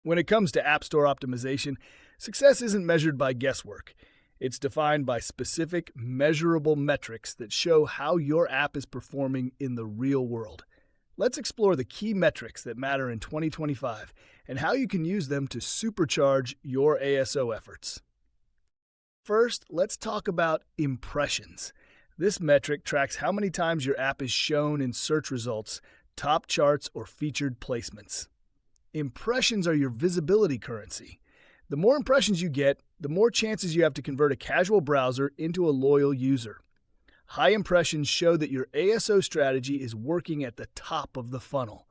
When it comes to App Store optimization, success isn't measured by guesswork. It's defined by specific, measurable metrics that show how your app is performing in the real world. Let's explore the key metrics that matter in 2025 and how you can use them to supercharge your ASO efforts. First, let's talk about impressions. This metric tracks how many times your app is shown in search results, top charts, or featured placements. Impressions are your visibility currency. The more impressions you get, the more chances you have to convert a casual browser into a loyal user. High impressions show that your ASO strategy is working at the top of the funnel.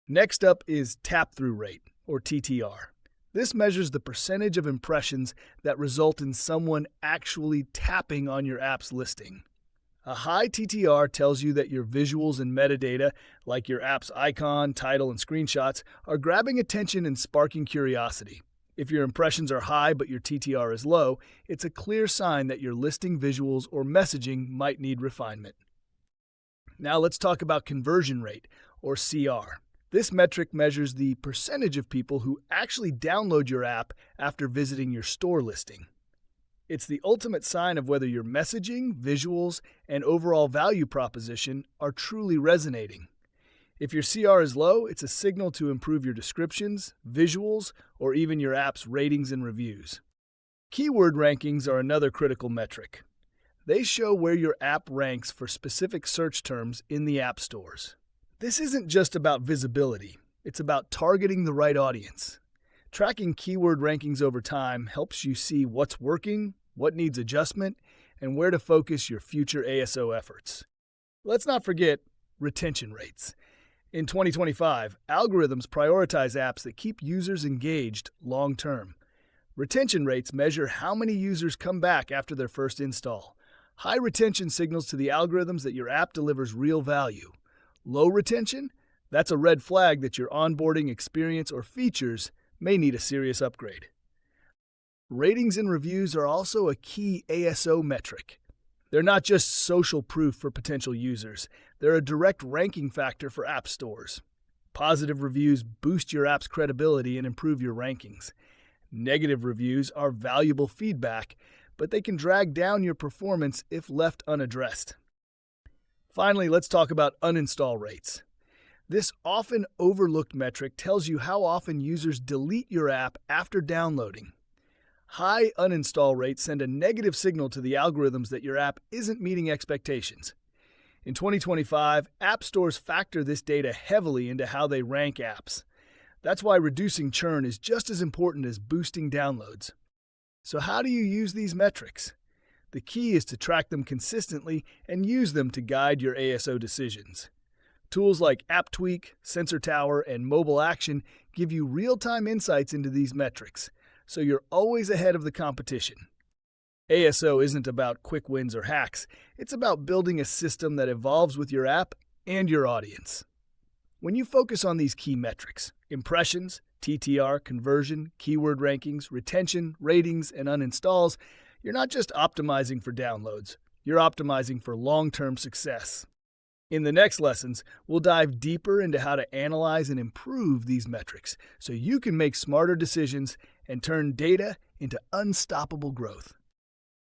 Next up is tap-through rate, or TTR. This measures the percentage of impressions that result in someone actually tapping on your app's listing. A high TTR tells you that your visuals and metadata, like your app's icon, title, and screenshots, are grabbing attention and sparking curiosity. If your impressions are high but your TTR is low, it's a clear sign that your listing visuals or messaging might need refinement. Now let's talk about conversion rate, or CR. This metric measures the percentage of people who actually download your app after visiting your store listing. It's the ultimate sign of whether your messaging, visuals, and overall value proposition are truly resonating. If your CR is low, it's a signal to improve your descriptions, visuals, or even your app's ratings and reviews. Keyword rankings are another critical metric. They show where your app ranks for specific search terms in the app stores. This isn't just about visibility, it's about targeting the right audience. Tracking keyword rankings over time helps you see what's working, what needs adjustment, and where to focus your future ASO efforts. Let's not forget retention rates. In 2025, algorithms prioritize apps that keep users engaged long-term. Retention rates measure how many users come back after their first install. High retention signals to the algorithms that your app delivers real value. Low retention? That's a red flag that your onboarding experience or features may need a serious upgrade. Ratings and reviews are also a key ASO metric. They're not just social proof for potential users, they're a direct ranking factor for app stores. Positive reviews boost your app's credibility and improve your rankings. Negative reviews are valuable feedback, but they can drag down your performance if left unaddressed. Finally, let's talk about uninstall rates. This often overlooked metric tells you how often users delete your app after downloading. High uninstall rates send a negative signal to the algorithms that your app isn't meeting expectations. In 2025, app stores factor this data heavily into how they rank apps. That's why reducing churn is just as important as boosting downloads. So how do you use these metrics? The key is to track them consistently and use them to guide your ASO decisions. Tools like App Tweak, Sensor Tower, and Mobile Action give you real-time insights into these metrics, so you're always ahead of the competition. ASO isn't about quick wins or hacks. It's about building a system that evolves with your app and your audience. When you focus on these key metrics, impressions, TTR, conversion, keyword rankings, retention, ratings, and uninstalls, you're not just optimizing for downloads, you're optimizing for long-term success. In the next lessons, we'll dive deeper into how to analyze and improve these metrics so you can make smarter decisions and turn data into unstoppable growth.